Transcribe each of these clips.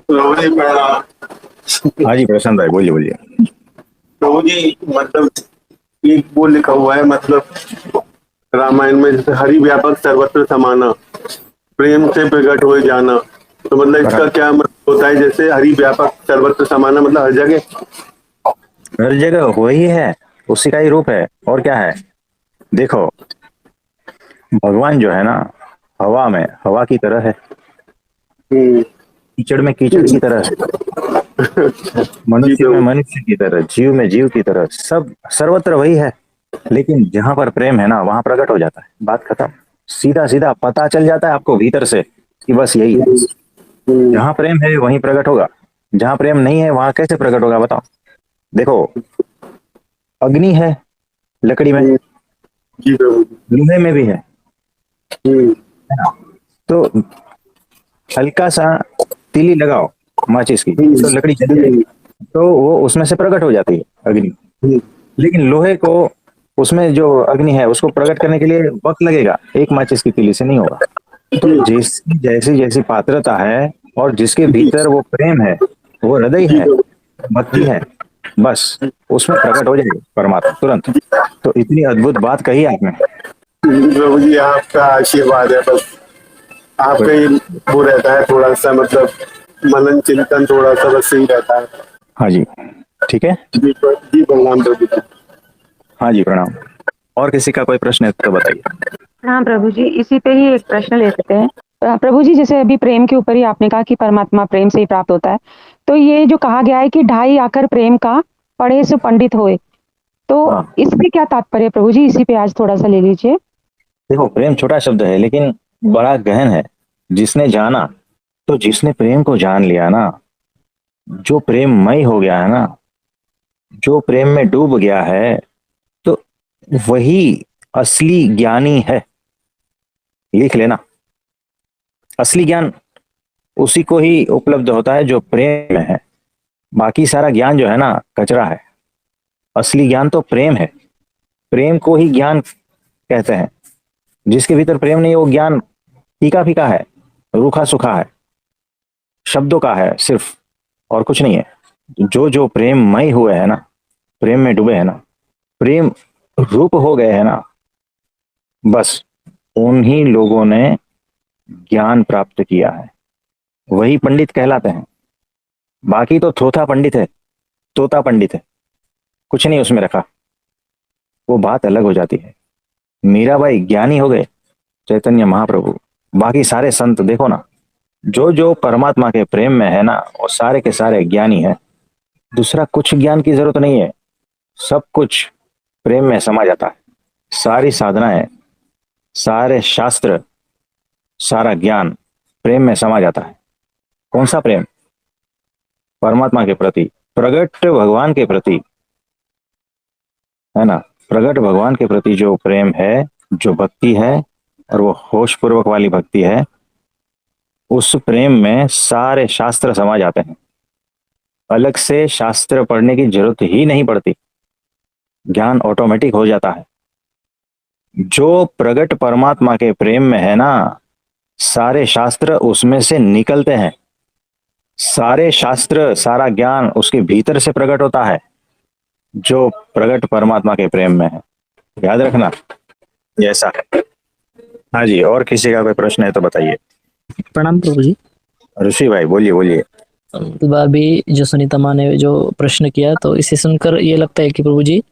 रोहिणी प्रणाम। हाँ जी प्रशांत भाई, बोलिए बोलिए। प्रभु जी मतलब एक वो लिखा हुआ है मतलब रामायण में, जैसे हरि व्यापक सर्वत्र समाना, प्रेम से प्रकट हुए जाना। तो मतलब इसका बराबर। क्या मतलब होता है? जैसे हरि व्यापक सर्वत्र समाना मतलब हर जगह। हर जगह वही है, उसी का ही रूप है, और क्या है। देखो, भगवान जो है ना, हवा में हवा की तरह है, हम्म। कीचड़ में कीचड़ की तरह है, जी मनुष्य में प्रभु। मनुष्य की तरह, जीव में जीव की तरह, सब सर्वत्र वही है। लेकिन जहां पर प्रेम है ना, वहां प्रकट हो जाता है, बात खत्म। सीधा सीधा पता चल जाता है आपको भीतर से कि बस यही है। हम्म, हम्म, जहां प्रेम है वहीं प्रकट होगा, जहां प्रेम नहीं है वहां कैसे प्रकट होगा, बताओ। देखो, अग्नि है लकड़ी में, हम्म, जी प्रभु। लोहे में भी है हम्म, है ना। तो हल्का सा तीली लगाओ माचिस की, हम्म, तो लकड़ी जल हम्म, जाएगी, तो वो उसमें से प्रकट हो जाती है अग्नि। हम्म, लेकिन लोहे को, उसमें जो अग्नि है उसको प्रकट करने के लिए वक्त लगेगा, एक माचिस की तीली से नहीं होगा। तो जिसकी जैसी जैसी पात्रता है, और जिसके जी भीतर वो प्रेम है, वो हृदय जी है, प्रभु। भक्ति है, बस उसमें प्रकट हो जाएगी परमात्मा तुरंत। तो इतनी अद्भुत बात कही आपने। प्रभु जी आपका आशीर्वाद है बस। कोई आपका ये वो रहता है थोड़ा सा मतलब मनन चिंतन थोड़ा सा बस सही रहता है। हाँ जी, ठीक है। जी प्रणाम प्रभु जी। हाँ जी, प्रणाम। और किसी का कोई प्रश्न है तो बताइए। हाँ प्रभु जी, इसी पे ही एक प्रश्न ले लेते हैं। प्रभु जी, जैसे अभी प्रेम के ऊपर ही आपने कहा कि परमात्मा प्रेम से ही प्राप्त होता है, तो ये जो कहा गया है कि ढाई आकर प्रेम का पढ़े सो पंडित होए, तो हाँ, इससे क्या तात्पर्य प्रभु जी? इसी पे आज थोड़ा सा ले लीजिए। देखो, प्रेम छोटा शब्द है लेकिन बड़ा गहन है। जिसने जाना, तो जिसने प्रेम को जान लिया ना, जो प्रेममय हो गया है ना, जो प्रेम में डूब गया है, तो वही असली ज्ञानी है। लिख लेना, असली ज्ञान उसी को ही उपलब्ध होता है जो प्रेम में है। बाकी सारा ज्ञान जो है ना, कचरा है। असली ज्ञान तो प्रेम है, प्रेम को ही ज्ञान कहते हैं। जिसके भीतर प्रेम नहीं है, वो ज्ञान फीका फीका है, रूखा सूखा है, शब्दों का है सिर्फ, और कुछ नहीं है। जो जो प्रेममय हुए है ना, प्रेम में डूबे हैं ना, प्रेम रूप हो गए हैं ना, बस उन्हीं लोगों ने ज्ञान प्राप्त किया है, वही पंडित कहलाते हैं। बाकी तो थोथा पंडित है, तोता पंडित है, कुछ नहीं उसमें रखा, वो बात अलग हो जाती है। मीराबाई ज्ञानी हो गए, चैतन्य महाप्रभु, बाकी सारे संत देखो ना, जो जो परमात्मा के प्रेम में है ना, वो सारे के सारे ज्ञानी है। दूसरा कुछ ज्ञान की जरूरत नहीं है, सब कुछ प्रेम में समा जाता है। सारी साधनाएं, सारे शास्त्र, सारा ज्ञान प्रेम में समा जाता है। कौन सा प्रेम? परमात्मा के प्रति, प्रगट भगवान के प्रति, है ना। प्रगट भगवान के प्रति जो प्रेम है, जो भक्ति है, और वो होश पूर्वक वाली भक्ति है, उस प्रेम में सारे शास्त्र समा जाते हैं। अलग से शास्त्र पढ़ने की जरूरत ही नहीं पड़ती, ज्ञान ऑटोमेटिक हो जाता है। जो प्रगट परमात्मा के प्रेम में है ना, सारे शास्त्र उसमें से निकलते हैं। सारे शास्त्र, सारा ज्ञान उसके भीतर से प्रकट होता है, जो प्रगट परमात्मा के प्रेम में है। याद रखना, ये ऐसा है। हाँ जी, और किसी का कोई प्रश्न है तो बताइए। प्रणाम प्रभु जी। ऋषि भाई, बोलिए बोलिए। तो अभी जो सुनीता माँ ने जो प्रश्न किया, तो इसे सुनकर ये लगता है कि प्रभु जी,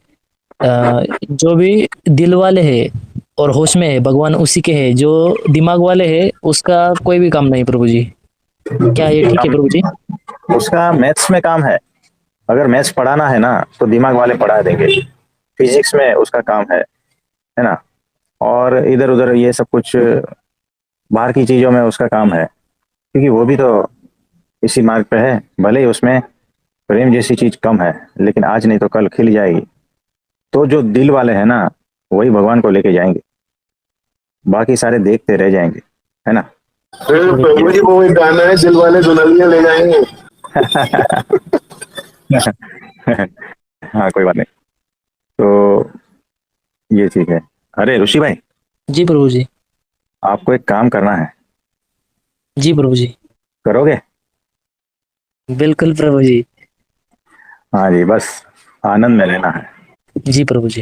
जो भी दिल वाले हैं और होश में है, भगवान उसी के है। जो दिमाग वाले है, उसका कोई भी काम नहीं प्रभु जी। क्या ये ठीक है प्रभु जी? उसका मैथ्स में काम है। अगर मैथ्स पढ़ाना है ना, तो दिमाग वाले पढ़ा देंगे। फिजिक्स में उसका काम है ना। और इधर उधर ये सब कुछ बाहर की चीजों में उसका काम है, क्योंकि वो भी तो इसी मार्ग पे है। भले ही उसमें प्रेम जैसी चीज कम है, लेकिन आज नहीं तो कल खिल जाएगी। तो जो दिल वाले हैं ना, वही भगवान को लेके जाएंगे, बाकी सारे देखते रह जाएंगे, है ना। फिर बिल्कुल। प्रभु जी वो एक गाना है, दिल वाले दुल्हनिया ले जाएंगे। हाँ, कोई बात नहीं। तो ये ठीक है। अरे ऋषि भाई, जी प्रभु जी। आपको एक काम करना है, जी प्रभु जी। करोगे? बिल्कुल प्रभु जी। हाँ जी, बस आनंद में रहना है, जी प्रभु जी।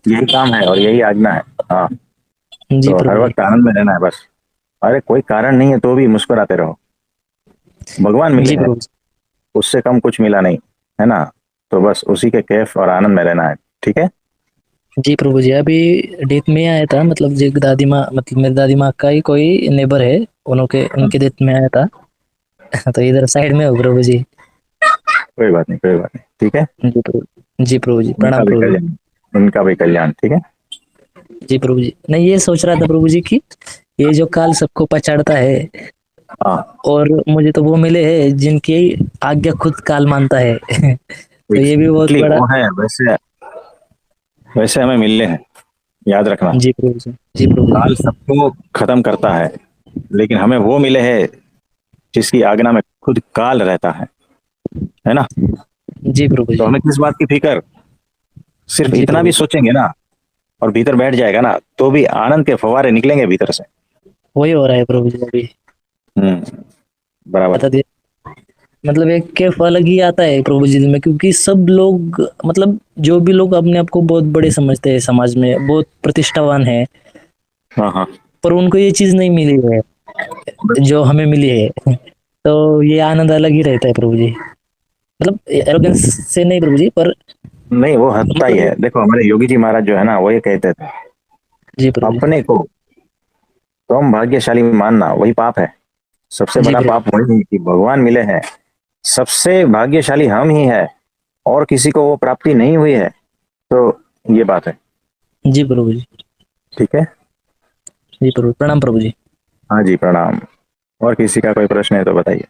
यही काम है और यही आज्ञा है। हाँ, जी तो हर प्रभु जी। वक्त आनंद में रहना है बस। अरे कोई कारण नहीं है तो भी मुस्कुराते रहो, भगवान मिले जी हैं, प्रभु जी। उससे कम कुछ मिला नहीं, है ना। तो बस उसी के कैफ और आनंद में रहना है, ठीक है। जी प्रभु जी, अभी डेथ में आया था, मतलब जो दादी माँ, मतलब मेरी दादी माँ का ही कोई नेबर है, उनके उनके डेथ में आया था। तो इधर साइड में हो प्रभु जी। कोई बात नहीं, कोई बात नहीं, ठीक है। जी प्रभु जी। प्रभु जी उनका प्रणाम भी प्रभु जी। कल्याण, उनका भी कल्याण, ठीक है। जी प्रभु जी, मैं ये सोच रहा था प्रभु जी कि ये जो काल सबको पछाड़ता है, हाँ, और मुझे तो वो मिले हैं जिनकी आज्ञा खुद काल मानता है। तो ये भी बहुत एग्जैक्टली बड़ा। वो है। वैसे वैसे हमें मिलने हैं, याद रखना। जी प्रभु जी। जी प्रभु काल जी। सबको खत्म करता है, लेकिन हमें वो मिले हैं जिसकी आज्ञा में खुद काल रहता है ना। जी प्रभु तो जी। हमें किस बात की फिक्र, सिर्फ जी इतना प्रभु भी जी। सोचेंगे ना और भीतर बैठ जाएगा ना, तो भी आनंद के फवारे निकलेंगे भीतर से। वही हो रहा है प्रभु जी अभी। बराबर। बता दिए, मतलब एक कैफ अलग ही आता है प्रभु जी में, क्योंकि सब लोग, मतलब जो भी लोग अपने आप को बहुत बड़े समझते हैं, समाज में बहुत प्रतिष्ठावान है, हाँ हाँ, पर उनको ये चीज नहीं मिली है जो हमें मिली है। तो ये आनंद अलग ही रहता है प्रभु जी, मतलब एरोगेंस से नहीं प्रभु जी, पर नहीं वो हंसता ही मतलब। है। देखो हमारे योगी जी महाराज जो है ना, वो ये कहते थे, जी प्रभु जी। अपने को कम भाग्यशाली मानना वही पाप है। सबसे जी बड़ा प्रभु। पाप वही है कि भगवान मिले हैं। सबसे भाग्यशाली हम ही है, और किसी को वो प्राप्ति नहीं हुई है। तो ये बात है, जी प्रभु जी। ठीक है। जी प्रभु, प्रणाम प्रभु जी। हाँ जी, प्रणाम। और किसी का कोई प्रश्न है तो बताइए।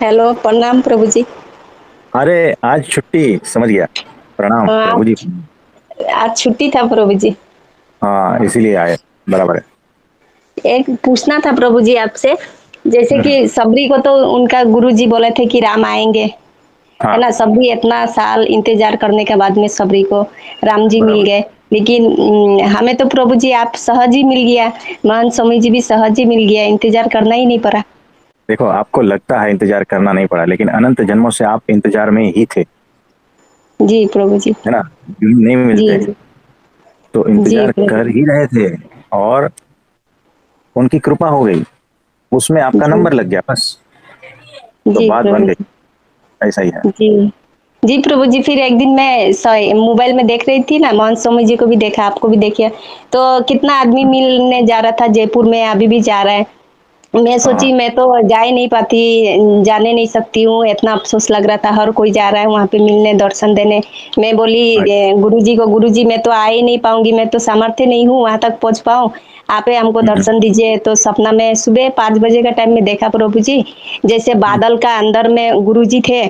हेलो, प्रणाम प्रभु जी। अरे आज छुट्टी, समझ गया। प्रणाम प्रभु जी। आज आज छुट्टी था प्रभु जी। हाँ, इसीलिए आए, बराबर है। एक पूछना था प्रभु जी आपसे, जैसे हम्म, कि सबरी को तो उनका गुरु जी बोले थे कि राम आएंगे, है हाँ, ना। सबरी इतना साल इंतजार करने के बाद में सबरी को राम जी मिल बराबर। गए, लेकिन हमें तो प्रभु जी आप सहज ही मिल गया, महान स्वामी जी भी सहज ही मिल गया, इंतजार करना ही नहीं पड़ा। देखो आपको लगता है इंतजार करना नहीं पड़ा, लेकिन अनंत जन्मों से आप इंतजार में ही थे, जी प्रभु जी। है ना। नहीं जी मिलते जी। तो जी इंतजार प्रभु कर ही रहे थे, और उनकी कृपा हो गई, उसमें आपका जी। नंबर लग गया बस। तो जी बात बन प्रभु गई, जी। ऐसा ही है। जी जी प्रभु जी, फिर एक दिन मैं मोबाइल में देख रही थी ना, मोहन स्वामी जी को भी देखा, आपको भी देखिए, तो कितना आदमी मिलने जा रहा था जयपुर में, अभी भी जा रहा है। मैं हाँ सोची मैं तो जा ही नहीं पाती, जाने नहीं सकती हूँ, इतना अफसोस लग रहा था, हर कोई जा रहा है वहां पे मिलने, दर्शन देने। मैं हाँ, बोली गुरु जी को, गुरु जी मैं तो आ ही नहीं पाऊंगी, मैं तो सामर्थ्य नहीं हूँ वहां तक पहुंच पाऊँ, आप ही हमको हम्म, दर्शन दीजिए। तो सपना में सुबह 5 बजे का टाइम में देखा प्रभु जी, जैसे हम्म, बादल का अंदर में गुरु जी थे,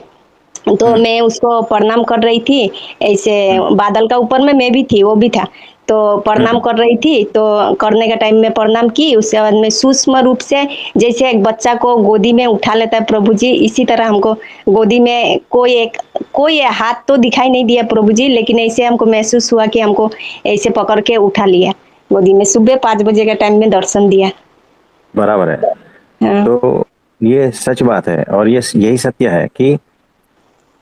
तो हम्म, मैं उसको प्रणाम कर रही थी, ऐसे हम्म, बादल का ऊपर में मैं भी थी, वो भी था, तो प्रणाम हम्म, कर रही थी। तो करने का टाइम में प्रणाम की, उसके बाद में सूक्ष्म रूप से, जैसे एक बच्चा को गोदी में उठा लेता है प्रभु जी, इसी तरह हमको गोदी में कोई हाथ तो दिखाई नहीं दिया प्रभु जी, लेकिन ऐसे हमको महसूस हुआ कि हमको ऐसे पकड़ के उठा लिया गोदी में, सुबह 5 बजे के टाइम में दर्शन दिया। बराबर है। हाँ। तो ये सच बात है, और ये यही सत्य है कि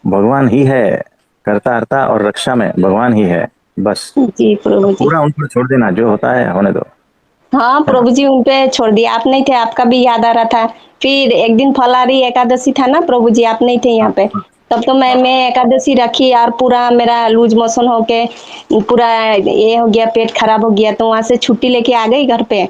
भगवान ही है, करता हरता और रक्षा में भगवान ही है, बस। जी तो प्रभु जी। पूरा उन पर छोड़ देना, जो होता है होने दो, हाँ है ना। प्रभु जी, उन पे छोड़ दिया, आप नहीं थे, आपका भी याद आ रहा था। फिर एक दिन फलारी एकादशी था ना प्रभु जी, आप नहीं थे यहाँ हाँ पे, हाँ तब तो मैं एकादशी रखी, और पूरा मेरा लूज मोशन होके पूरा ये हो गया, पेट खराब हो गया, तो वहां से छुट्टी लेके आ गई घर पे।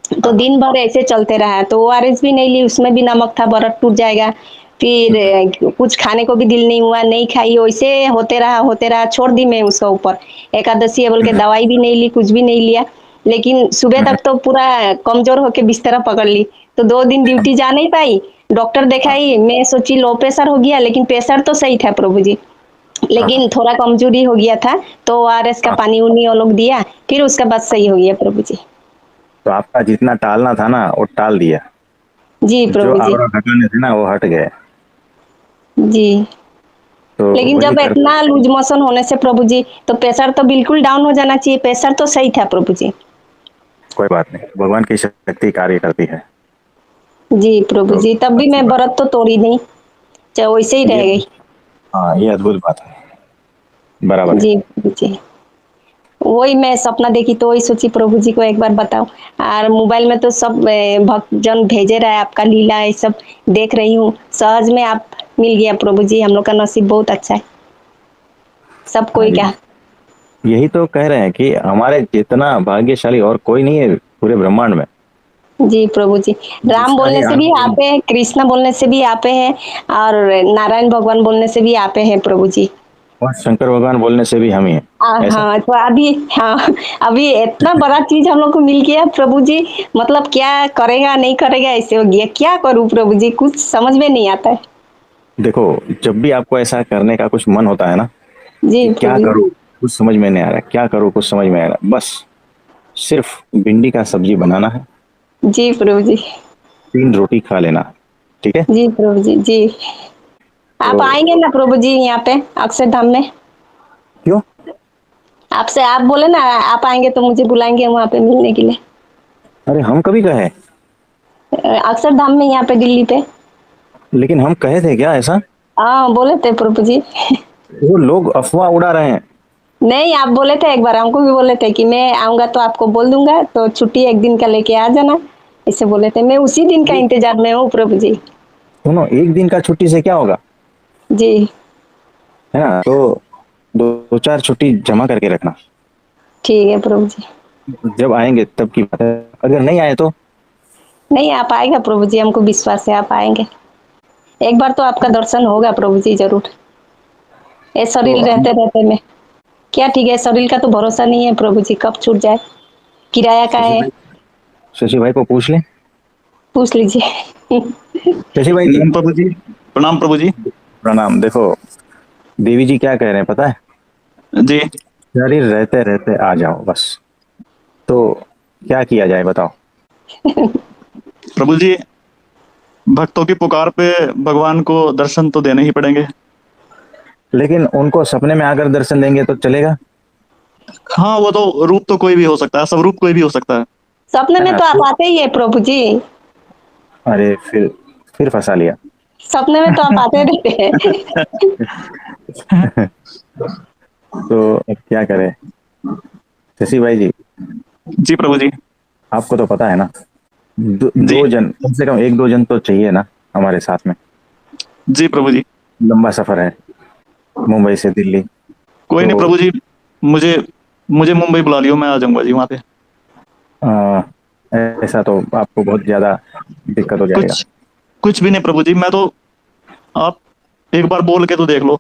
तो हाँ, दिन भर ऐसे चलते रहा, तो ओआरएस भी नहीं ली, उसमें भी नमक था, व्रत टूट जाएगा। फिर हम्म, कुछ खाने को भी दिल नहीं हुआ, नहीं खाई, वैसे होते रहा, छोड़ दी मैं उसका ऊपर। एकादशी है बोल के हम्म, दवाई भी नहीं ली, कुछ भी नहीं लिया, लेकिन सुबह हम्म, तक तो पूरा कमजोर होके बिस्तर पकड़ ली। तो 2 दिन ड्यूटी जा नहीं पाई, डॉक्टर हाँ, दिखाई, मैं सोची लो प्रेशर हो गया, लेकिन प्रेशर तो सही था प्रभु जी, हाँ, लेकिन थोड़ा कमजोरी हो गया था, तो ओआरएस का हाँ। पानी उनी वो लोग दिया, फिर उसका बाद सही हो गया प्रभु जी। तो आपका जितना टालना था ना वो टाल दिया, जी जो प्रभु जी। आवरण हटाने थे ना वो हट गए। जी। तो लेकिन वही जब करते इतना लूज मोशन होने से प्रभु जी, तो प्रेशर तो बिल्कुल डाउन हो जाना चाहिए, प्रेशर तो सही था प्रभु जी। कोई बात नहीं, भगवान की शक्ति कार्य करती है। जी प्रभु तो जी, तब भी अच्छी मैं बात है। व्रत तो तोड़ी नहीं। चाहे वैसे ही रह ये- गई। हाँ, ये अद्भुत बात है, बराबर है। जी जी, वही मैं सपना देखी तो वही सोची प्रभु जी को एक बार बताओ। और मोबाइल में तो सब भक्तजन भेजे रहा है आपका लीला, ये सब देख रही हूँ, सहज में आप मिल गया प्रभु जी, हम लोग का नसीब बहुत अच्छा है। सब हाँ कोई जी, क्या। यही तो कह रहे हैं कि हमारे जितना भाग्यशाली और कोई नहीं है पूरे ब्रह्मांड में। जी प्रभु जी, राम जिसका बोलने ये से भी आनंद- आप है, कृष्णा बोलने से भी आप है, और नारायण भगवान बोलने से भी आप है प्रभु जी। और शंकर भगवान बोलने से भी हम ही हैं, ऐसा। हाँ तो अभी, हाँ अभी इतना बड़ा चीज हम लोग को मिल गया प्रभु जी, मतलब क्या करेगा नहीं करेगा ऐसे हो गया, क्या करूँ प्रभु जी, कुछ समझ में नहीं आता है। देखो, जब भी आपको ऐसा करने का कुछ मन होता है ना जी कि क्या प्रभु जी। करूँ, कुछ समझ में नहीं आ रहा, क्या करूँ कुछ समझ में आ रहा, बस सिर्फ भिंडी का सब्जी बनाना है, जी प्रभु जी। 3 रोटी खा लेना है, ठीक है। जी प्रभु जी। जी, आप तो आएंगे ना प्रभु जी यहाँ पे अक्षरधाम में? क्यों? आपसे आप बोले ना आप आएंगे तो मुझे बुलाएंगे वहाँ पे मिलने के लिए। अरे हम कभी कहे, अक्षरधाम में यहाँ पे दिल्ली पे। लेकिन हम कहे थे क्या ऐसा? हाँ बोले थे प्रभु जी। वो लोग अफवाह उड़ा रहे हैं। नहीं, आप बोले थे एक बार, हमको भी बोले थे कि मैं आऊंगा तो आपको बोल दूंगा, तो छुट्टी एक दिन का लेके आ जाना, ऐसे बोले थे। मैं उसी दिन का इंतजार में हूँ प्रभु जी। सुनो, एक दिन का छुट्टी से क्या होगा, जी है ना? तो 2-4 छुट्टी जमा करके रखना, ठीक है प्रभु जी। जब आएंगे तब की बात है। अगर नहीं आए तो नहीं, आप आएगा प्रभु जी, हमको विश्वास है आप आएंगे। एक बार तो आपका दर्शन होगा प्रभु जी जरूर। ये तो शरीर रहते रहते में क्या ठीक है, शरीर का तो भरोसा नहीं है प्रभु जी, कब छूट जाए, किराया का है। शशि भाई को पूछ लें। पूछ लीजिए। शशि भाई प्रणाम प्रभु जी। प्रणाम प्रभु जी। प्रणाम। देखो, देवी जी क्या कह रहे हैं पता है? जी शरीर रहते रहते आ जाओ बस। तो क्या किया जाए बताओ? प्रभु जी, भक्तों की पुकार पे भगवान को दर्शन तो देने ही पड़ेंगे। लेकिन उनको सपने में आकर दर्शन देंगे तो चलेगा? हाँ, वो तो रूप तो कोई भी हो सकता है, सब रूप कोई भी हो सकता है। सपने है में ना? तो आप तो आते ही है प्रभु जी, अरे फिर फंसा लिया। सपने में तो आप आते रहते हैं। तो अब क्या करें शशि भाई जी? जी प्रभु जी। आपको तो पता है ना, जी दो जन, कम से कम 1-2 जन तो चाहिए ना हमारे साथ में। जी प्रभु जी। लंबा सफर है मुंबई से दिल्ली। कोई नहीं तो प्रभु जी, मुझे मुझे मुंबई बुला लियो, मैं आ जाऊंगा जी वहाँ पे। आ, ऐसा तो आपको बहुत ज्यादा दिक्कत हो जाएगा। कुछ कुछ भी नहीं प्रभु जी, मैं तो, आप एक बार बोल के तो देख लो।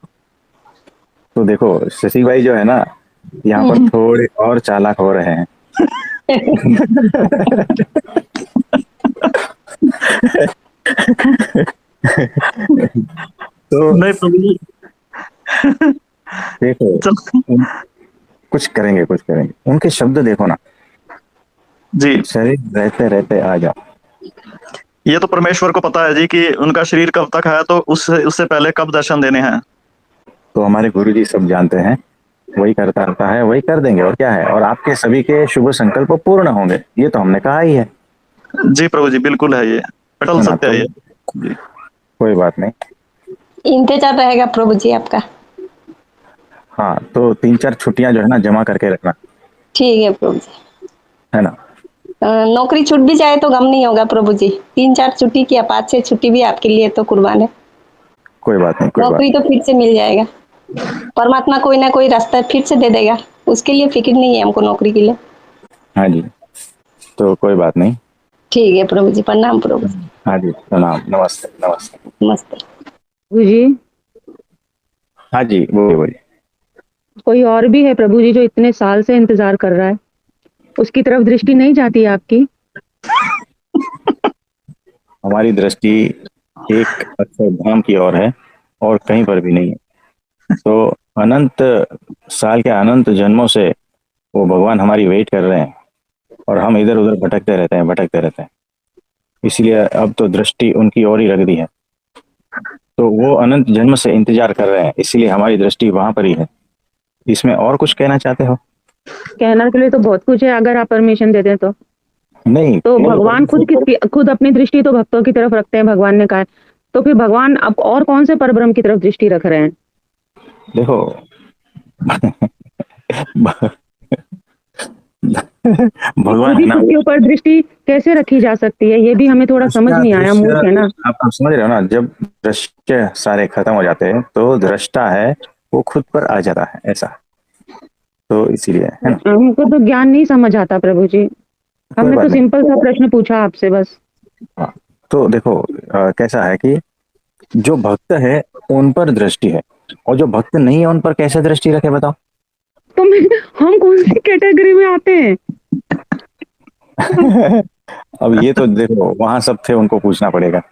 तो देखो, शशि भाई जो है ना, यहाँ पर थोड़े और चालाक हो रहे हैं। तो नहीं प्रभु जी। देखो, चल। कुछ करेंगे कुछ करेंगे। उनके शब्द देखो ना, जी, शरीर रहते रहते आ जाओ। ये तो परमेश्वर को पता है जी कि उनका शरीर कब तक है, तो उससे उससे पहले कब दर्शन देने हैं। तो हमारे गुरु जी सब जानते हैं, वही करता रहता है, वही कर देंगे और क्या है। और आपके सभी के शुभ संकल्प पूर्ण होंगे, ये तो हमने कहा ही है। जी प्रभु जी, बिल्कुल है, ये अटल है ना? सत्य तो है ये। जी कोई बात नहीं। इंतजार रहेगा प्रभु जी आपका। हाँ, तो 3-4 छुट्टियां जो है ना जमा करके रखना, ठीक है प्रभु जी। है ना? नौकरी छूट भी जाए तो गम नहीं होगा प्रभु जी, 3-4 छुट्टी क्या 5-6 छुट्टी भी आपके लिए तो कुर्बान है। कोई बात नहीं, कोई बात नौकरी तो फिर से मिल जाएगा, परमात्मा कोई ना कोई रास्ता फिर से दे देगा, उसके लिए फिक्र नहीं है हमको नौकरी के लिए। नहीं। हाँ जी, तो कोई बात नहीं। ठीक है प्रभु जी, प्रणाम प्रभु जी। हाँ जी, प्रणाम, नमस्ते नमस्ते। नमस्ते। प्रभु जी, हाँ जी, बोलिए बोलिए। कोई और भी है प्रभु जी जो इतने साल से इंतजार कर रहा है, उसकी तरफ दृष्टि नहीं जाती है आपकी? हमारी दृष्टि एक अक्षरधाम की ओर है और कहीं पर भी नहीं है। तो अनंत साल के अनंत जन्मों से वो भगवान हमारी वेट कर रहे हैं, और हम इधर उधर भटकते रहते हैं। इसलिए अब तो दृष्टि उनकी ओर ही रख दी है। तो वो अनंत जन्म से इंतजार कर रहे हैं, इसीलिए हमारी दृष्टि वहां पर ही है। इसमें और कुछ कहना चाहते हो? कहने के लिए तो बहुत कुछ है, अगर आप परमिशन दे दें तो। नहीं तो नहीं, भगवान खुद अपनी दृष्टि तो भक्तों की तरफ रखते हैं, भगवान ने कहा है। तो फिर भगवान अब और कौन से परब्रह्म की तरफ दृष्टि रख रहे हैं? देखो भगवान है ना, के ऊपर दृष्टि कैसे रखी जा सकती है, ये भी हमें थोड़ा समझ उसका नहीं आया, मूर्ख है ना। आप समझ रहे हो ना, जब दृश्य सारे खत्म हो जाते हैं तो दृष्टा है वो खुद पर आ जाता है, ऐसा। तो इसीलिए है ना। हमको तो ज्ञान नहीं समझ आता प्रभु जी, हमने बात तो नहीं। सिंपल सा प्रश्न पूछा आपसे बस। हाँ, तो देखो कैसा है कि जो भक्त है उन पर दृष्टि है, और जो भक्त नहीं है उन पर कैसे दृष्टि रखे बताओ। तो हम कौन सी कैटेगरी में आते हैं? अब ये तो देखो वहां सब थे, उनको पूछना पड़ेगा।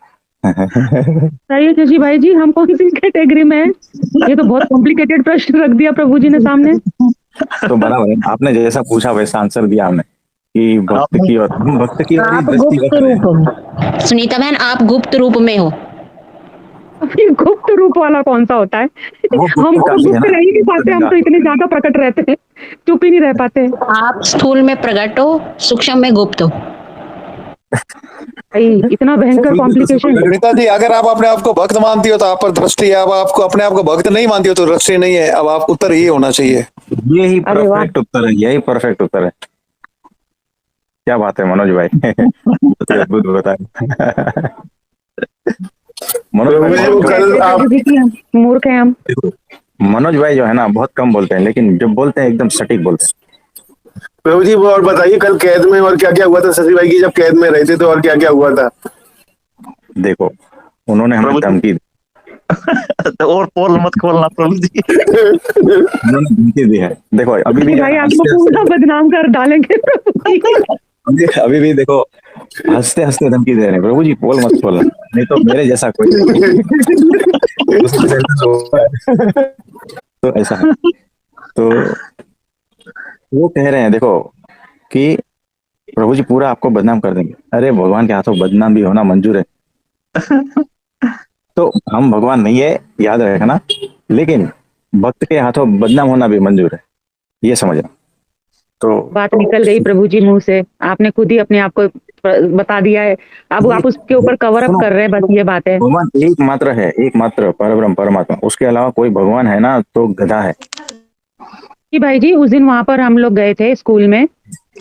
बताइए शशि भाई जी, हम कौन सी कैटेगरी में हैं? ये तो बहुत कॉम्प्लिकेटेड प्रश्न रख दिया प्रभु जी ने सामने। तो बराबर है, आपने जैसा पूछा वैसा आंसर दिया हमने कि भक्त की और हम भक्त की और ही आप दृष्टि गुप्त रख रहे हैं। रूप हो सुनीता बहन, आप गुप्त रूप में हो। ये गुप्त रूप वाला कौन सा होता है? वो हम तो काफी है गुप्त ना। रह ही नहीं पाते, हम तो इतने ज्यादा प्रकट रहते हैं, चुप ही नहीं रह पाते। आप स्थूल में प्रकट हो, सूक्ष्म में गुप्त हो। भाई इतना भयंकर कॉम्प्लिकेशन। सुनीता जी, अगर आप अपने आप को भक्त मानती हो तो आप पर दृष्टि है, अब आपको अपने आप को भक्त नहीं मानती हो तो दृष्टि नहीं है। अब आप उत्तर ये होना चाहिए। यही अरे वाह। परफेक्ट उत्तर है, यही परफेक्ट उत्तर है। क्या बात है मनोज भाई, तो अद्भुत बताए। मनोज भाई वो कल आप प्रभु जी की हम मूर्ख हैं हम। मनोज भाई जो है ना बहुत कम बोलते हैं, लेकिन जब बोलते हैं एकदम सटीक बोलते हैं। प्रभु जी वो और बताइए कल कैद में और क्या क्या हुआ था शशि भाई की, जब कैद में रहे थे तो और क्या क्या हुआ था? देखो उन्होंने हमें प्रभु जी। धमकी दी, और पोल मत खोलना प्रभु जी। उन्होंने धमकी दी है। देखो अभी भी भाई आपको पूरा बदनाम कर डालेंगे प्रभु जी। अभी भी देखो हंसते हंसते धमकी दे रहे हैं, प्रभु जी पोल मत खोलना, नहीं तो मेरे जैसा कोई उसको sentence होगा। तो ऐसा है। तो वो कह रहे हैं देखो कि प्रभु जी पूरा आपको बदनाम कर देंगे। अरे भगवान के हाथों बदनाम भी होना मंजूर है। तो हम भगवान नहीं है, याद रखना, लेकिन भक्त के हाथों बदनाम होना भी मंजूर है, ये समझना। तो बात निकल गई प्रभु जी मुंह से, आपने खुद ही अपने आप को बता दिया है, अब आप उसके ऊपर कवर अप कर रहे हैं, बस ये बात है। भगवान एक मात्र है, एक मात्र परब्रह्म परमात्मा, उसके अलावा कोई भगवान है ना तो गधा है। जी भाई जी, उस दिन वहां पर हम लोग गए थे स्कूल में,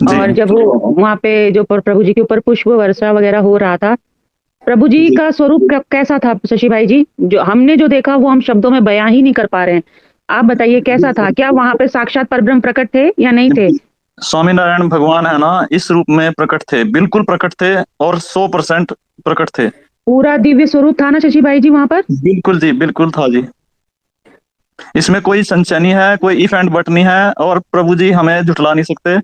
और जब वो वहाँ पे जो प्रभु जी के ऊपर पुष्प वर्षा वगैरह हो रहा था, प्रभु जी का स्वरूप कैसा था शशि भाई जी? जो हमने जो देखा वो हम शब्दों में बयां ही नहीं कर पा रहे हैं, आप बताइए कैसा था? क्या वहां पे साक्षात परब्रह्म प्रकट थे या नहीं थे? स्वामी नारायण भगवान है ना इस रूप में प्रकट थे, बिल्कुल प्रकट थे और 100% प्रकट थे। पूरा दिव्य स्वरूप था ना शशि भाई जी वहां पर? बिल्कुल जी, बिल्कुल था जी। इसमें कोई संशय नहीं है, कोई इफ एंड बट नहीं है, और प्रभु जी हमें झुठला नहीं सकते,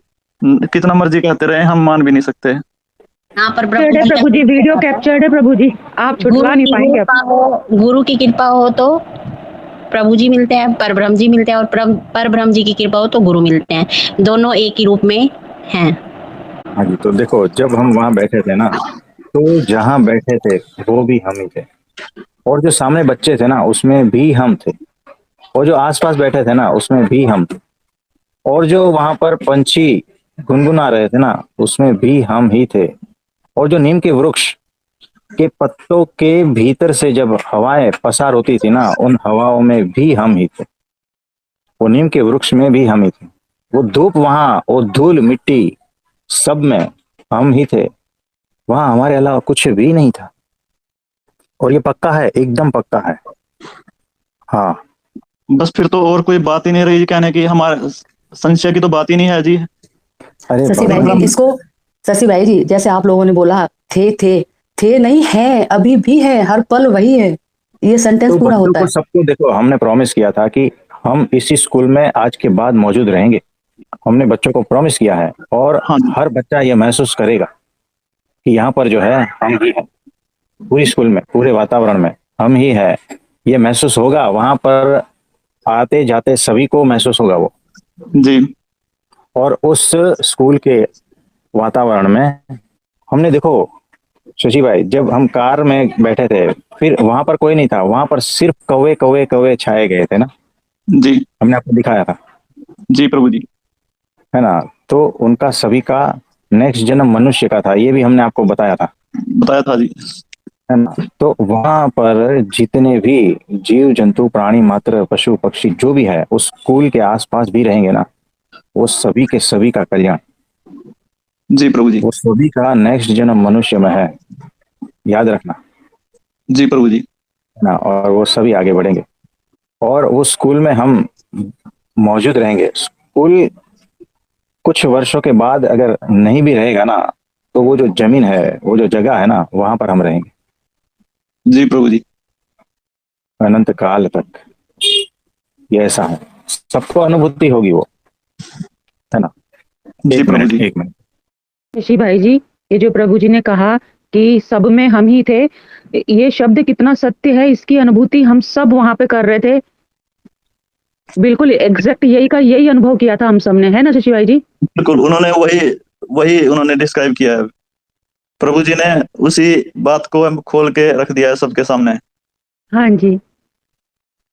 कितना मर्जी कहते रहे हम मान भी नहीं सकते। यहाँ पर प्रभु जी वीडियो कैप्चर्ड है प्रभु जी, आप छुटवा नहीं पाएंगे। गुरु की कृपा हो तो प्रभु जी मिलते हैं, परब्रह्म जी मिलते हैं, और परब्रह्म जी की कृपा हो तो गुरु मिलते हैं, दोनों एक ही रूप में हैं। हाँ जी, तो देखो जब हम वहां बैठे थे ना, तो जहां बैठे थे वो भी हम ही थे, और जो सामने बच्चे थे ना उसमें भी हम थे, और जो आसपास बैठे थे ना उसमें भी हम थे, और जो वहां पर पंछी गुनगुना रहे थे ना उसमें भी हम ही थे, और जो नीम के वृक्ष के पत्तों के भीतर से जब हवाएं पसार होती थी ना उन हवाओं में भी हम ही थे, वो नीम के वृक्ष में भी हम ही थे, वो धूप वहां, वो धूल मिट्टी सब में हम ही थे, वहां हमारे अलावा कुछ भी नहीं था। और ये पक्का है, एकदम पक्का है। हाँ बस फिर तो और कोई बात ही नहीं रही कहने की, हमारे संशय की तो बात ही नहीं है जी। अरे शशि भाई जी, इसको शशि भाई जी जैसे आप लोगों ने बोला थे नहीं है, अभी भी है, हर पल वही है, ये सेंटेंस तो पूरा होता है। सबको देखो, हमने प्रॉमिस किया था कि हम इसी स्कूल में आज के बाद मौजूद रहेंगे, हमने बच्चों को प्रॉमिस किया है, और हाँ जी। हर बच्चा ये महसूस करेगा कि यहाँ पर जो है हम ही है, पूरी स्कूल में पूरे वातावरण में हम ही है, ये महसूस होगा, वहां पर आते जाते सभी को महसूस होगा वो जी। और उस स्कूल के वातावरण में हमने देखो शशि भाई, जब हम कार में बैठे थे फिर वहां पर कोई नहीं था, वहां पर सिर्फ कौवे कौवे कौवे छाए गए थे ना, जी हमने आपको दिखाया था, जी प्रभु जी। है ना। तो उनका सभी का नेक्स्ट जन्म मनुष्य का था, ये भी हमने आपको बताया था। बताया था जी। है ना। तो वहां पर जितने भी जीव जंतु प्राणी मात्र पशु पक्षी जो भी है उस कुल के आसपास भी रहेंगे ना, वो सभी के सभी का कल्याण, जी प्रभु जी। वो सभी का नेक्स्ट जन्म मनुष्य में है, याद रखना। जी प्रभु जी। है ना, और वो सभी आगे बढ़ेंगे और उस स्कूल में हम मौजूद रहेंगे। स्कूल कुछ वर्षों के बाद अगर नहीं भी रहेगा ना, तो वो जो जमीन है, वो जो जगह है ना, वहां पर हम रहेंगे जी प्रभु जी। अनंत काल तक। ये ऐसा है, सबको अनुभूति होगी वो, है ना। जी एक प्रभु मिनट जी। एक मिनट। ऋषि भाई जी, ये जो प्रभु जी ने कहा कि सब में हम ही थे, ये शब्द कितना सत्य है, इसकी अनुभूति हम सब वहां पे कर रहे थे। बिल्कुल एग्जैक्ट यही अनुभव किया था हम सबने, है ना शशि भाई जी? बिल्कुल, उन्होंने वही वही उन्होंने डिस्क्राइब किया है। प्रभु जी ने उसी बात को खोल के रख दिया है सबके सामने। हाँ जी।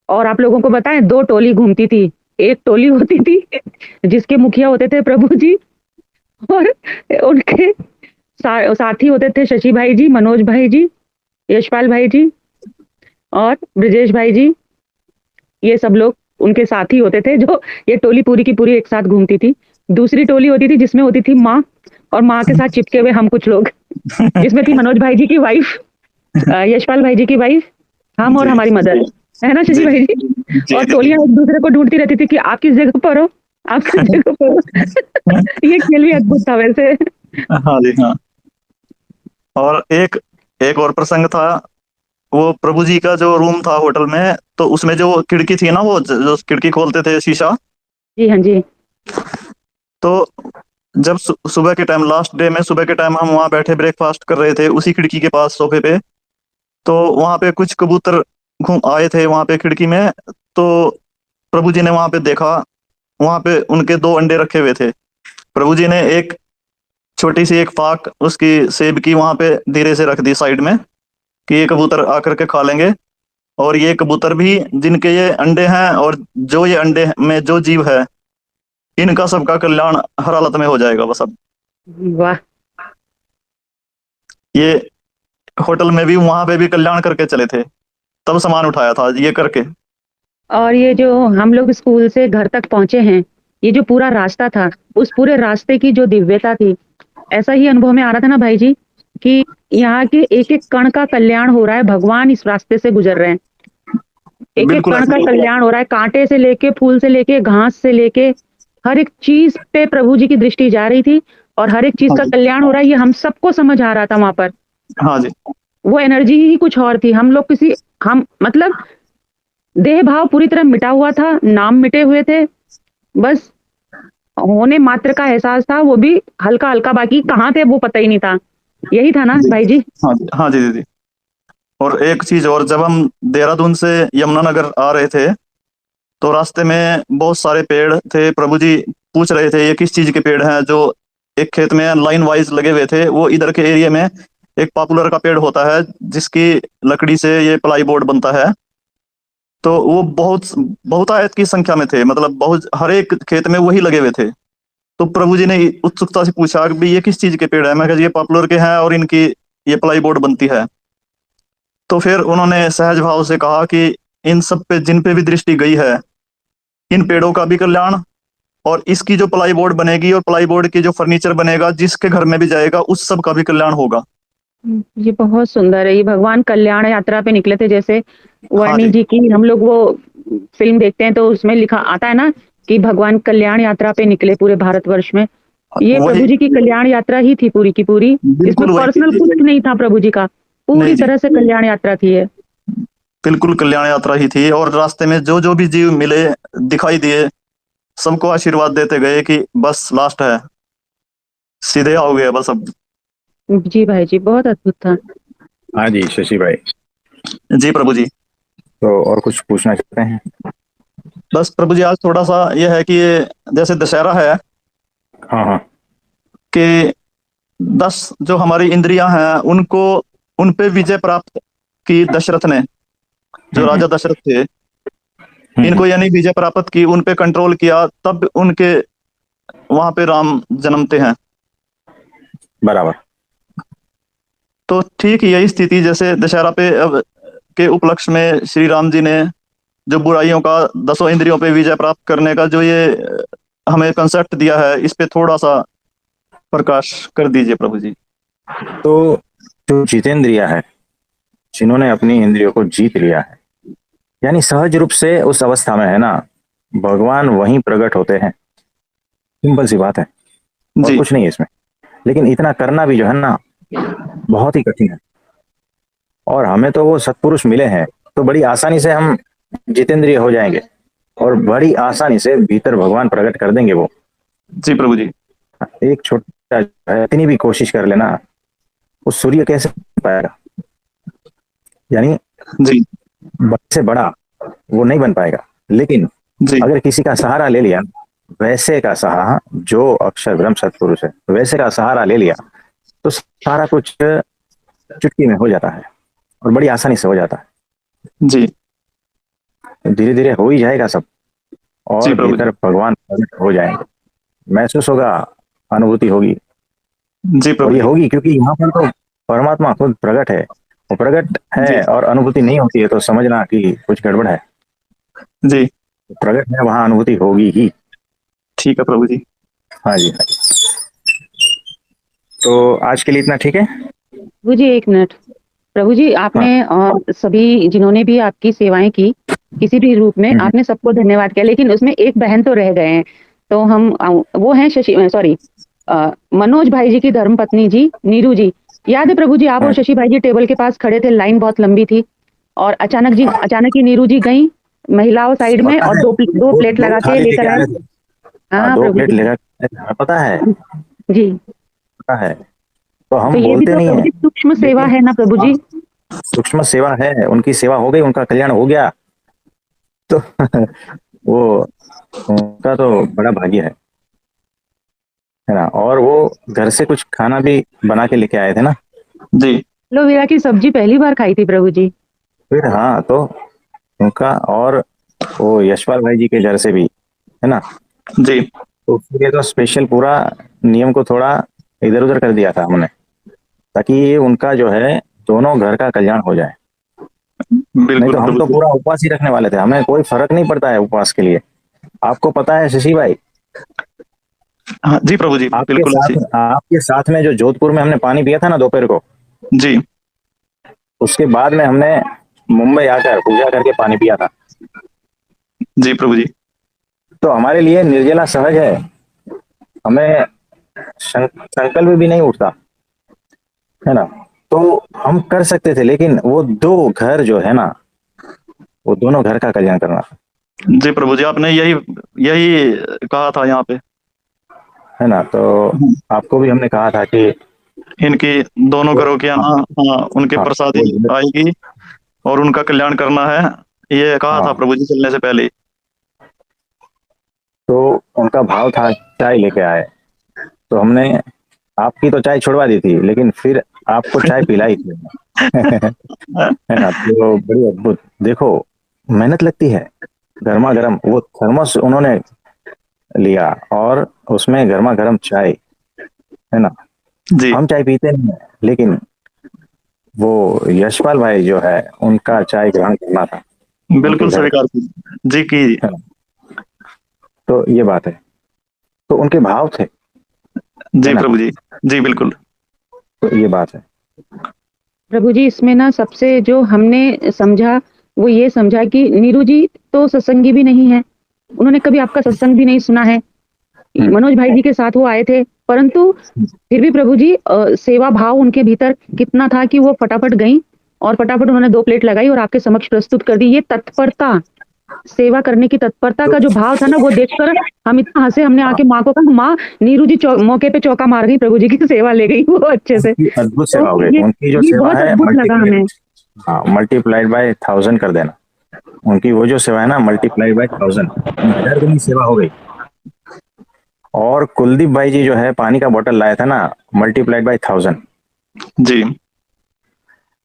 और आप लोगों को बताएं, 2 टोली घूमती थी। एक टोली होती थी जिसके मुखिया होते थे प्रभु जी, और उनके साथी होते थे शशि भाई जी, मनोज भाई जी, यशपाल भाई जी और ब्रजेश भाई जी। ये सब लोग उनके साथी होते थे, जो ये टोली पूरी की पूरी एक साथ घूमती थी। दूसरी टोली होती थी जिसमें होती थी माँ, और माँ के साथ चिपके हुए हम कुछ लोग, जिसमें थी मनोज भाई जी की वाइफ, यशपाल भाई जी की वाइफ, हम और जी। हमारी मदर, है ना शशि जी। भाई जी? जी और जी। टोलियां एक दूसरे को ढूंढती रहती थी कि आप किस जगह पर हो, आप किस जगह पर हो। ये खेल भी अद्भुत था वैसे। हाँ जी हाँ। और एक एक और प्रसंग था, वो प्रभु जी का जो रूम था होटल में, तो उसमें जो खिड़की थी ना, वो जो खिड़की खोलते थे शीशा, जी हाँ जी। तो जब सुबह के टाइम, लास्ट डे में सुबह के टाइम हम वहाँ बैठे ब्रेकफास्ट कर रहे थे उसी खिड़की के पास सोफे पे, तो वहाँ पे कुछ कबूतर घूम आए थे वहाँ पे खिड़की में। तो प्रभु जी ने वहाँ पे देखा, वहाँ पे उनके 2 अंडे रखे हुए थे। प्रभु जी ने एक छोटी सी एक फाक उसकी सेब की वहाँ पे धीरे से रख दी साइड में, कि ये कबूतर आकर के खा लेंगे। और ये कबूतर भी जिनके ये अंडे हैं, और जो ये अंडे में जो जीव है, इनका सबका कल्याण हर हालत में हो जाएगा बस। अब वाह। ये होटल में भी, वहां पे भी कल्याण करके चले थे, तब सामान उठाया था ये करके। और ये जो हम लोग स्कूल से घर तक पहुंचे हैं, ये जो पूरा रास्ता था, उस पूरे रास्ते की जो दिव्यता थी, ऐसा ही अनुभव में आ रहा था ना भाई जी, कि यहाँ के एक एक कण का कल्याण हो रहा है। भगवान इस रास्ते से गुजर रहे हैं, एक एक बिल्कुल कण ऐसा का ही। कल्याण हो रहा है। कांटे से लेके, फूल से लेके, घास से लेके, हर एक चीज पे प्रभु जी की दृष्टि जा रही थी, और हर एक चीज हाँ का जी। कल्याण हो रहा है, ये हम सबको समझ आ रहा था वहां पर। हाँ जी। वो एनर्जी ही कुछ और थी। हम लोग हम मतलब देह भाव पूरी तरह मिटा हुआ था, नाम मिटे हुए थे, बस होने मात्र का एहसास था, वो भी हल्का हल्का। बाकी कहाँ थे वो पता ही नहीं था। यही था ना जी। भाई जी? हाँ जी हाँ जी दीदी। और एक चीज और, जब हम देहरादून से यमुनानगर आ रहे थे, तो रास्ते में बहुत सारे पेड़ थे। प्रभु जी पूछ रहे थे ये किस चीज के पेड़ हैं, जो एक खेत में लाइन वाइज लगे हुए थे। वो इधर के एरिया में एक पॉपुलर का पेड़ होता है, जिसकी लकड़ी से ये प्लाई बोर्ड बनता है। तो वो बहुत बहुतायत की संख्या में थे, मतलब बहुत, हर एक खेत में वही लगे हुए थे। तो प्रभु जी ने उत्सुकता से पूछा कि भाई ये किस चीज के पेड़ है। मैं कहा ये पॉपुलर के हैं और इनकी ये प्लाई बोर्ड बनती है। तो फिर उन्होंने सहज भाव से कहा कि इन सब पे, जिन पे भी दृष्टि गई है, इन पेड़ों का भी कल्याण, और इसकी जो प्लाई बोर्ड बनेगी और प्लाई बोर्ड की जो फर्नीचर बनेगा, जिसके घर में भी जाएगा, उस सब का भी कल्याण होगा। ये बहुत सुंदर है। ये भगवान कल्याण यात्रा पे निकले थे, जैसे हाँ वर्णी जी। जी की हम लोग वो फिल्म देखते हैं तो उसमें लिखा आता है ना कि भगवान कल्याण यात्रा पे निकले पूरे भारतवर्ष में। ये वही, प्रभु जी की कल्याण यात्रा ही थी पूरी की पूरी। इसमें बिल्कुल वही पर्सनल कुछ नहीं था प्रभु जी का, पूरी नहीं जी, तरह से कल्याण यात्रा थी ये। बिल्कुल कल्याण यात्रा ही थी। और रास्ते में जो जो भी जीव मिले, दिखाई दिए, सबको आशीर्वाद देते गए कि बस लास्ट है, सीधे आओगे बस अब। जी भाई जी, बहुत अद्भुत था। हाँ जी शशि भाई, जी प्रभु जी। तो और कुछ पूछना चाहते हैं? बस प्रभु जी, आज थोड़ा सा यह है कि ये जैसे दशहरा है, हाँ हाँ। कि 10 जो हमारी इंद्रियां हैं, उनको, उन पे विजय प्राप्त की दशरथ ने, जो राजा दशरथ थे, इनको यानी विजय प्राप्त की, उन पे कंट्रोल किया, तब उनके वहां पे राम जन्मते हैं। बराबर। तो ठीक यही स्थिति जैसे दशहरा पे अब के उपलक्ष्य में श्री राम जी ने जो बुराइयों का 10 इंद्रियों पे विजय प्राप्त करने का जो ये हमें कंसेप्ट दिया है, इस पे थोड़ा सा प्रकाश कर दीजिए प्रभु जी। तो जो जितेंद्रिया है, जिन्होंने अपनी इंद्रियों को जीत लिया है, यानी सहज रूप से उस अवस्था में है ना, भगवान वहीं प्रकट होते हैं। सिंपल सी बात है और जी कुछ नहीं है इसमें। लेकिन इतना करना भी जो है ना बहुत ही कठिन है, और हमें तो वो सत्पुरुष मिले हैं तो बड़ी आसानी से हम जितेंद्रिय हो जाएंगे और बड़ी आसानी से भीतर भगवान प्रकट कर देंगे वो। जी प्रभु जी। एक छोटा इतनी भी कोशिश कर लेना, वो सूर्य कैसे बन पाएगा, यानी जी बड़े से बड़ा वो नहीं बन पाएगा। लेकिन जी अगर किसी का सहारा ले लिया, वैसे का सहारा, जो अक्षर ब्रह्म सत्पुरुष है वैसे का सहारा ले लिया, तो सारा कुछ चुटकी में हो जाता है और बड़ी आसानी से हो जाता है। जी धीरे धीरे हो ही जाएगा सब, और जी प्रभु भीतर भगवान प्रकट हो जाएंगे, महसूस होगा, अनुभूति होगी। जी और प्रभु ये जी। होगी क्योंकि यहाँ पर तो परमात्मा खुद प्रकट है, वो प्रकट है जी। और अनुभूति नहीं होती है तो समझना कि कुछ गड़बड़ है। जी प्रकट है, वहां अनुभूति होगी ही। ठीक है प्रभु जी। हाँ जी, हाँ जी। तो आज के लिए इतना ठीक है। प्रभु जी एक मिनट। प्रभु जी आपने सभी जिन्होंने भी आपकी सेवाएं की किसी भी रूप में, आपने सबको धन्यवाद किया, लेकिन उसमें एक बहन तो रह गए हैं। तो हम वो हैं मनोज भाई जी की धर्मपत्नी जी, नीरू जी। याद है प्रभु जी, आप और शशि भाई जी टेबल के पास खड़े थे, लाइन बहुत लंबी थी और अचानक ही नीरू जी गई महिलाओं साइड में और दो प्लेट लगा के लेकर आए। हाँ 2 प्रभु प्लेट जी। लेकर, पता है, जी पता है। तो हम तो ये भी बोलते तो नहीं प्रभु है, जी सूक्ष्म सेवा है ना प्रभु जी। सूक्ष्म सेवा है, उनकी सेवा हो गई, उनका कल्याण हो गया, तो वो उनका तो बड़ा भाग्य है ना। और वो घर से कुछ खाना भी बना के लेके आए थे ना। जी एलोवेरा की सब्जी पहली बार खाई थी प्रभु जी। फिर हाँ, तो उनका और वो यशपाल भाई जी के घर से भी है ना। जी तो उसके लिए तो स्पेशल पूरा नियम को थोड़ा इधर उधर कर दिया था हमने, ताकि ये उनका जो है दोनों घर का कल्याण हो जाए। नहीं बिल्कुल तो हम प्रभु तो जी। पूरा उपवास ही रखने वाले थे, हमें कोई फर्क नहीं पड़ता है उपवास के लिए। आपको पता है शशि भाई, हाँ जी प्रभु जी बिल्कुल जी। आपके साथ में जो जोधपुर में हमने पानी पिया था ना दोपहर को, जी उसके बाद में हमने मुंबई आकर पूजा करके पानी पिया था। जी प्रभु जी। तो हमारे लिए निर्जला सहज है, हमें संकल्प भी नहीं उठता है ना। तो हम कर सकते थे, लेकिन वो 2 घर जो है ना, वो दोनों घर का कल्याण करना जी प्रभु जी, आपने यही यही कहा था यहाँ पे, है ना। तो आपको भी हमने कहा था कि इनकी दोनों घरों के यहाँ हाँ उनके हाँ, प्रसादी आएगी और उनका कल्याण करना है, ये कहा था प्रभु जी चलने से पहले। तो उनका भाव था चाय लेके आए, तो हमने आपकी तो चाय छुड़वा दी थी, लेकिन फिर आपको चाय पिलाई थी है ना। तो बड़ी अद्भुत, देखो मेहनत लगती है। गर्मा गर्म वो थर्मस उन्होंने लिया और उसमें गर्मा गर्म चाय, है ना। जी हम चाय पीते नहीं है, लेकिन वो यशपाल भाई जो है उनका चाय ग्रहण करना था। बिल्कुल स्वीकार कीजिए जी की। तो ये बात है, तो उनके भाव थे जी प्रभु जी। जी बिल्कुल, तो ये बात है प्रभु जी। इसमें ना सबसे जो हमने समझा वो ये समझा कि नीरू जी तो सत्संगी भी नहीं है, उन्होंने कभी आपका सत्संग भी नहीं सुना है। मनोज भाई जी के साथ वो आए थे, परंतु फिर भी प्रभु जी सेवा भाव उनके भीतर कितना था कि वो फटाफट गई और फटाफट उन्होंने 2 प्लेट लगाई और आपके समक्ष प्रस्तुत कर दी। ये तत्परता, सेवा करने की तत्परता का जो भाव था ना, वो देखकर हम इतना हंसे, हमने आके माँ को कहा, माँ नीरू जी मौके पे चौका मार गई, प्रभु जी की सेवा ले गई वो अच्छे से। अद्भुत सेवा हो गई उनकी, जो सेवा बहुत है अद्भुत लगा हमें। हाँ, मल्टीप्लाइड बाय 1000 कर देना। उनकी वो जो सेवा है ना, मल्टीप्लाइड बाय 1000, 1000 गुनी सेवा हो गई। और कुलदीप भाई जी जो है पानी का बोतल लाया था ना, मल्टीप्लाइड बाय 1000 जी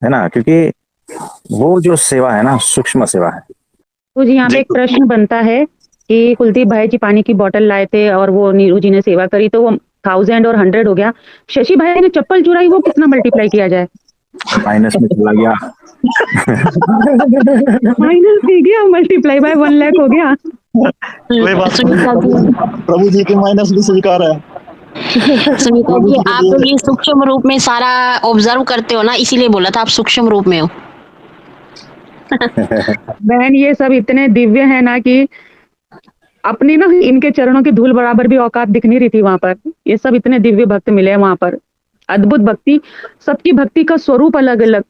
है ना, क्योंकि वो जो सेवा है ना सूक्ष्म सेवा है। तो जी यहाँ पे एक प्रश्न बनता है कि कुलदीप भाई जी पानी की बोतल लाए थे और वो नीरू जी ने सेवा करी, तो वो 1000 और 100 हो गया। शशि भाई ने चप्पल चुराई, वो कितना मल्टीप्लाई किया जाए? माइनस में चला गया। माइनस दे गया, मल्टीप्लाई बाय 1 लाख हो गया। कोई बात सुनीता जी, नहीं, प्रभु जी के माइनस भी स्वीकार है। सुनीता जी, आप तो ये सूक्ष्म रूप में सारा ऑब्जर्व करते हो ना, इसीलिए बोला था आप सूक्ष्म रूप में हो। बहन ये सब इतने दिव्य है ना कि अपनी ना इनके चरणों की धूल बराबर भी औकात दिख नहीं रही थी वहां पर। ये सब इतने दिव्य भक्त मिले वहां पर, अद्भुत भक्ति। सबकी भक्ति का स्वरूप अलग अलग,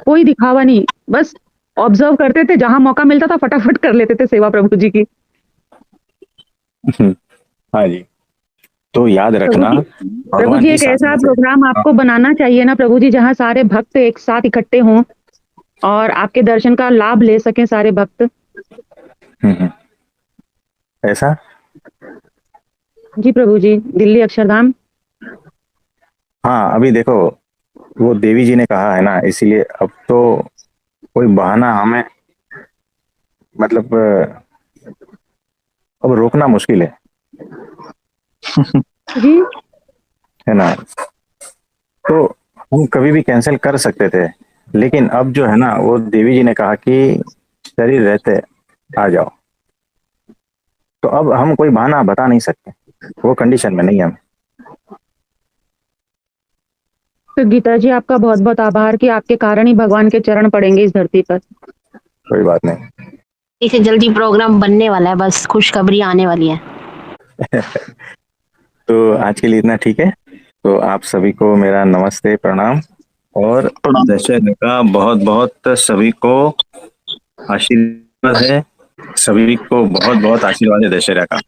कोई दिखावा नहीं, बस ऑब्जर्व करते थे, जहां मौका मिलता था फटाफट कर लेते थे सेवा प्रभु जी की। हाँ जी, तो याद रखना प्रभु भगवान जी ही एक साथ ऐसा में थे। प्रोग्राम आपको बनाना चाहिए ना प्रभु जी, जहाँ सारे भक्त एक साथ इकट्ठे हों और आपके दर्शन का लाभ ले सकें सारे भक्त। ऐसा जी प्रभु जी, दिल्ली अक्षरधाम। हाँ, अभी देखो वो देवी जी ने कहा है ना, इसीलिए अब तो कोई बहाना हमें मतलब अब रोकना मुश्किल है जी है ना। तो हम कभी भी कैंसिल कर सकते थे, लेकिन अब जो है ना वो देवी जी ने कहा कि शरीर रहते आ जाओ, तो अब हम कोई बहाना बता नहीं सकते, वो कंडीशन में नहीं है हम। तो गीता जी आपका बहुत बहुत आभार कि आपके कारण ही भगवान के चरण पड़ेंगे इस धरती पर। कोई बात नहीं। इसे जल्दी प्रोग्राम बनने वाला है, बस खुशखबरी आने वाली है। तो आज के लिए इतना ठीक है। तो आप सभी को मेरा नमस्ते, प्रणाम, और दशहरा का बहुत बहुत सभी को आशीर्वाद है, सभी को बहुत बहुत आशीर्वाद है दशहरा का।